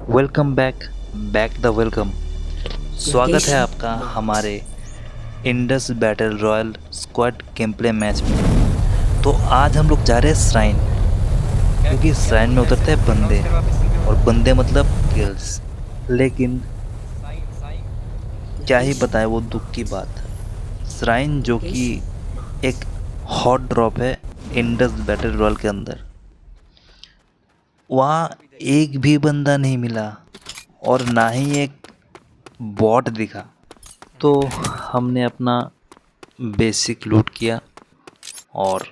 Welcome back back the welcome. स्वागत है आपका हमारे Indus battle royal squad game play match में। तो आज हम लोग जा रहे हैं श्राइन, क्योंकि श्राइन में उतरते हैं बंदे, और बंदे मतलब किल्स। लेकिन क्या ही बताएं वो दुख की बात। श्राइन जो कि एक हॉट ड्रॉप है इंडस बैटल रॉयल के अंदर, वहाँ एक भी बंदा नहीं मिला और ना ही एक बॉट दिखा। तो हमने अपना बेसिक लूट किया और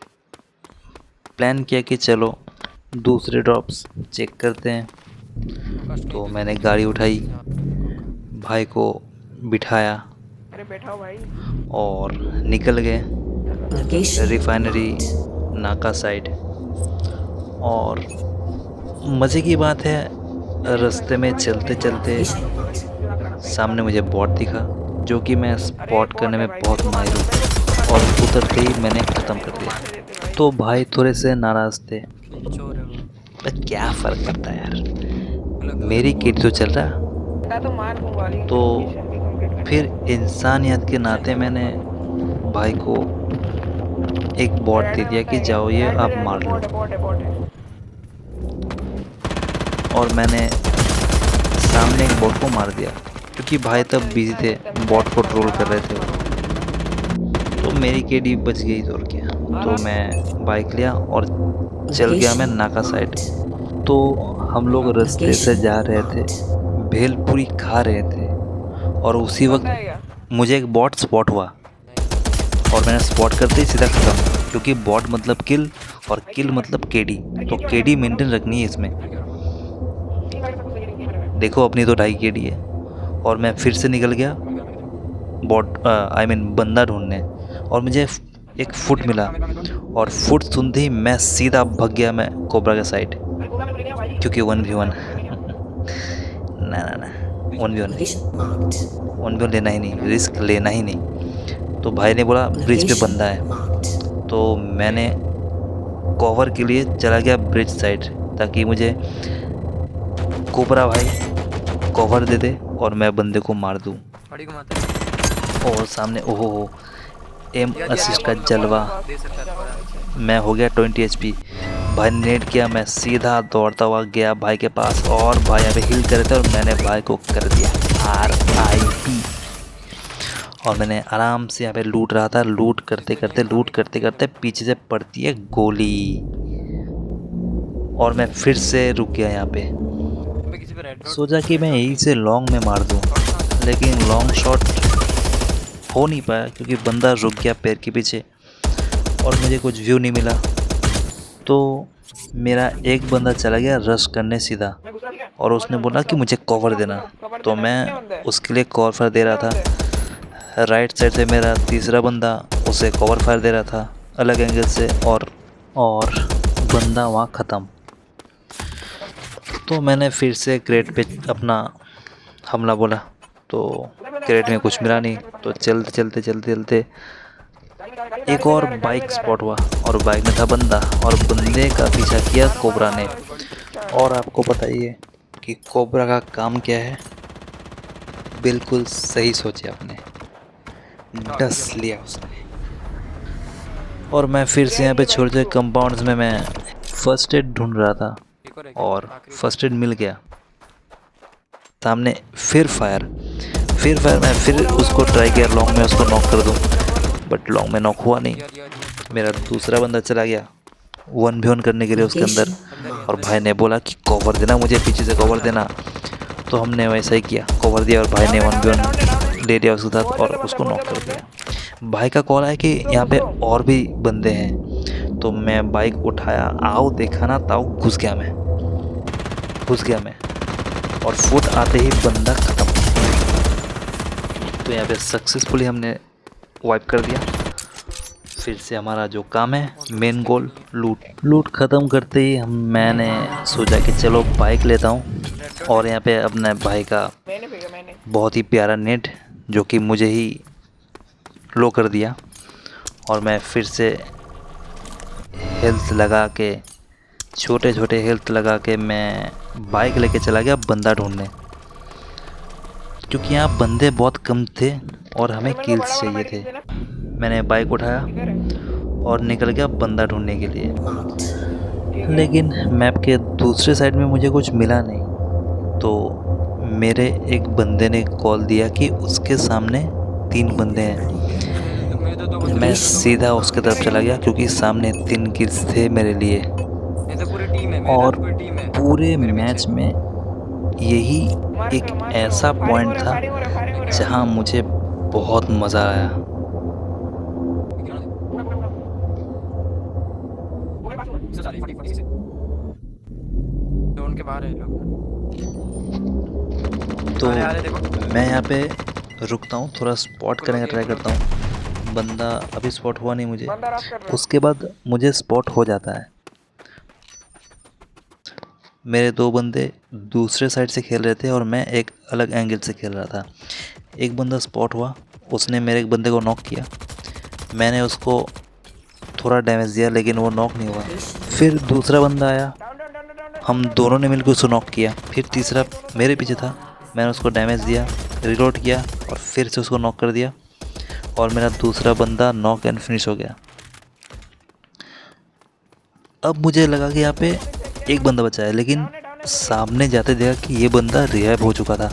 प्लान किया कि चलो दूसरे ड्रॉप्स चेक करते हैं। तो मैंने गाड़ी उठाई, भाई को बिठाया अरे बैठाओ भाई। और निकल गए रिफाइनरी नाका साइड। और मज़े की बात है, रास्ते में चलते चलते सामने मुझे बॉट दिखा, जो कि मैं स्पॉट करने में बहुत माहिर हूँ, और उतरते ही मैंने ख़त्म कर दिया। तो भाई थोड़े से नाराज़ थे, पर क्या फ़र्क पड़ता है यार, मेरी किट तो चल रहा। तो मार दूंगा तो फिर इंसानियत के नाते मैंने भाई को एक बॉट दे दिया कि जाओ ये आप मार लो। और मैंने सामने एक बॉट को मार दिया, क्योंकि भाई तब बिजी थे, बॉट को ट्रोल कर रहे थे वो। तो मेरी केडी बच गई और क्या। तो मैं बाइक लिया और चल गया मैं नाका साइड। तो हम लोग रास्ते से जा रहे थे, भेलपुरी खा रहे थे, और उसी वक्त मुझे एक बॉट स्पॉट हुआ और मैंने स्पॉट करते ही सीधा ख़त्म, क्योंकि बॉट मतलब किल और किल मतलब केडी। तो केडी मेंटेन रखनी है इसमें। देखो अपनी तो 2.5 केडी है। और मैं फिर से निकल गया बॉट बंदा ढूंढने, और मुझे एक फुट मिला, और फुट सुनते ही मैं सीधा भग गया मैं कोबरा के साइड, क्योंकि 1v1 ना ना ना 1v1 1v1 लेना ही नहीं, रिस्क लेना ही नहीं। तो भाई ने बोला ब्रिज पे बंदा है, तो मैंने कवर के लिए चला गया ब्रिज साइड, ताकि मुझे कोबरा भाई कवर दे दे और मैं बंदे को मार दूं। और सामने ओहो एम असिस्ट का जलवा। मैं हो गया 20 HP। भाई ने नेट किया, मैं सीधा दौड़ता हुआ गया भाई के पास, और भाई यहाँ पे हिल कर रहे थे और मैंने भाई को कर दिया RIP। और मैंने आराम से यहाँ पे लूट रहा था, लूट करते करते पीछे से पड़ती है गोली, और मैं फिर से रुक गया यहाँ पे। सोचा कि मैं यहीं से लॉन्ग में मार दूँ, लेकिन लॉन्ग शॉट हो नहीं पाया, क्योंकि बंदा रुक गया पैर के पीछे और मुझे कुछ व्यू नहीं मिला। तो मेरा एक बंदा चला गया रश करने सीधा, और उसने बोला कि मुझे कवर देना, तो मैं उसके लिए कवर फायर दे रहा था। राइट साइड से मेरा तीसरा बंदा उसे कवर फायर दे रहा था अलग एंगल से, और बंदा वहाँ ख़त्म। तो मैंने फिर से क्रेट पे अपना हमला बोला, तो क्रेट में कुछ मिला नहीं। तो चलते एक और बाइक स्पॉट हुआ, और बाइक में था बंदा, और बंदे का पीछा किया कोबरा ने। और आपको पता ही है कि कोबरा का काम क्या है। बिल्कुल सही सोचे आपने, डस लिया उसने। और मैं फिर से यहाँ पे छोटे कंपाउंड्स में मैं फर्स्ट एड ढूंढ रहा था, और फर्स्ट एड मिल गया। सामने फिर फायर मैं फिर उसको ट्राई किया लॉन्ग में उसको नॉक कर दूं, बट लॉन्ग में नॉक हुआ नहीं। मेरा दूसरा बंदा चला गया 1v1 करने के लिए उसके अंदर, और भाई ने बोला कि कवर देना, मुझे पीछे से कवर देना। तो हमने वैसा ही किया, कवर दिया, और भाई ने 1v1 ले लिया उसके साथ और उसको नॉक कर दिया। भाई का कॉल आया कि यहाँ पे और भी बंदे हैं। तो मैं बाइक उठाया, आओ देखा ना ताऊ, घुस गया मैं, और फुट आते ही बंदा ख़त्म। तो यहाँ पे सक्सेसफुली हमने वाइप कर दिया। फिर से हमारा जो काम है, मेन गोल लूट ख़त्म करते ही मैंने सोचा कि चलो बाइक लेता हूँ, और यहाँ पे अपने भाई का बहुत ही प्यारा नेट जो कि मुझे ही लो कर दिया, और मैं फिर से हेल्थ लगा के छोटे छोटे हेल्थ लगा के मैं बाइक लेके चला गया बंदा ढूंढने, क्योंकि यहाँ बंदे बहुत कम थे और हमें किल्स चाहिए थे। मैंने बाइक उठाया और निकल गया बंदा ढूंढने के लिए, लेकिन मैप के दूसरे साइड में मुझे कुछ मिला नहीं। तो मेरे एक बंदे ने कॉल दिया कि उसके सामने 3 बंदे हैं। मैं सीधा उसके तरफ चला गया क्योंकि सामने 3 किल्स थे मेरे लिए, और पूरे मैच में यही एक ऐसा पॉइंट था जहां मुझे बहुत मज़ा आया। उनके बाहर है लोग। तो मैं यहाँ पे रुकता हूँ, थोड़ा स्पॉट करने का ट्राई करता हूँ। बंदा अभी स्पॉट हुआ नहीं मुझे, उसके बाद मुझे स्पॉट हो जाता है। मेरे 2 बंदे दूसरे साइड से खेल रहे थे और मैं एक अलग एंगल से खेल रहा था। एक बंदा स्पॉट हुआ, उसने मेरे एक बंदे को नॉक किया। मैंने उसको थोड़ा डैमेज दिया लेकिन वो नॉक नहीं हुआ। फिर दूसरा बंदा आया, हम दोनों ने मिलकर उसको नॉक किया। फिर तीसरा मेरे पीछे था, मैंने उसको डैमेज दिया, रिलोड किया और फिर से उसको नॉक कर दिया, और मेरा दूसरा बंदा नॉक एंड फिनिश हो गया। अब मुझे लगा कि यहाँ पे एक बंदा बचा है, लेकिन सामने जाते देखा कि ये बंदा रिवाइव हो चुका था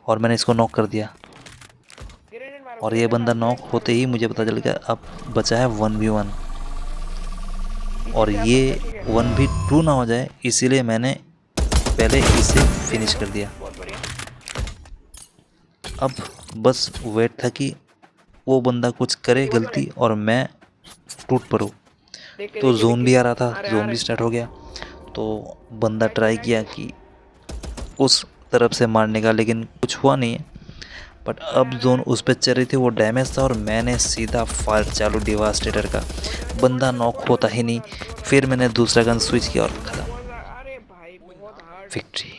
और मैंने इसको नॉक कर दिया। और ये बंदा नॉक होते ही मुझे पता चल गया अब बचा है 1v1, और ये 1v2 ना हो जाए इसीलिए मैंने पहले इसे फिनिश कर दिया। अब बस वेट था कि वो बंदा कुछ करे गलती और मैं टूट पड़ूँ। तो जोन भी आ रहा था, जोन भी स्टार्ट हो गया। तो बंदा ट्राई किया कि उस तरफ से मारने का, लेकिन कुछ हुआ नहीं है। बट अब जोन उस पर चल रही थी, वो डैमेज था और मैंने सीधा फायर चालू डिवास्टेटर का। बंदा नॉक होता ही नहीं। फिर मैंने दूसरा गन स्विच किया और खत्म। विक्ट्री।